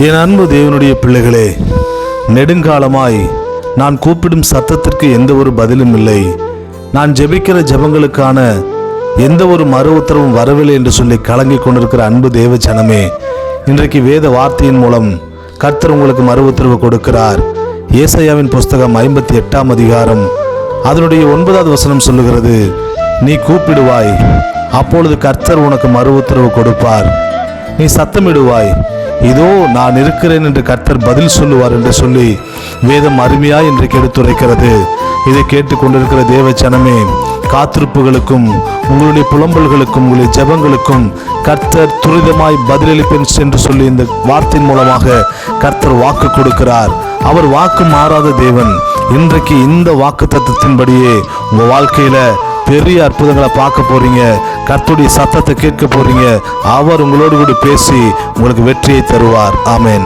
என் அன்பு தேவனுடைய பிள்ளைகளே, நெடுங்காலமாய் நான் கூப்பிடும் சத்தத்திற்கு எந்த ஒரு பதிலும் இல்லை, நான் ஜெபிக்கிற ஜெபங்களுக்கான எந்த ஒரு மறு உத்தரவும் வரவில்லை என்று சொல்லி கலங்கி கொண்டிருக்கிற அன்பு தேவ ஜனமே, இன்றைக்கு வேத வார்த்தையின் மூலம் கர்த்தர் உங்களுக்கு மறு உத்தரவு கொடுக்கிறார். ஏசாயாவின் புஸ்தகம் 58ஆம் அதிகாரம் அதனுடைய 9வது வசனம் சொல்லுகிறது, நீ கூப்பிடுவாய், அப்பொழுது கர்த்தர் உனக்கு மறு உத்தரவு கொடுப்பார். நீ சத்தமிடுவாய், இதோ நான் இருக்கிறேன் என்று கர்த்தர் பதில் சொல்லுவார் என்று சொல்லி வேதம் அருமையாய் இன்றைக்கு எடுத்துரைக்கிறது. இதை கேட்டுக்கொண்டிருக்கிற தேவ ஜனமே, காத்திருப்புகளுக்கும் உங்களுடைய புலம்பல்களுக்கும் உங்களுடைய ஜெபங்களுக்கும் கர்த்தர் துரிதமாய் பதிலளிப்பேன் என்று சொல்லி இந்த வார்த்தையின் மூலமாக கர்த்தர் வாக்கு கொடுக்கிறார். அவர் வாக்கு மாறாத தேவன். இன்றைக்கு இந்த வாக்கு தத்தத்தின்படியே உங்க வாழ்க்கையில பெரிய அற்புதங்களை பார்க்க போறீங்க. கர்த்தருடைய சத்தத்தை கேட்க போறீங்க. அவர் உங்களோடு கூட பேசி உங்களுக்கு வெற்றியை தருவார். ஆமென்.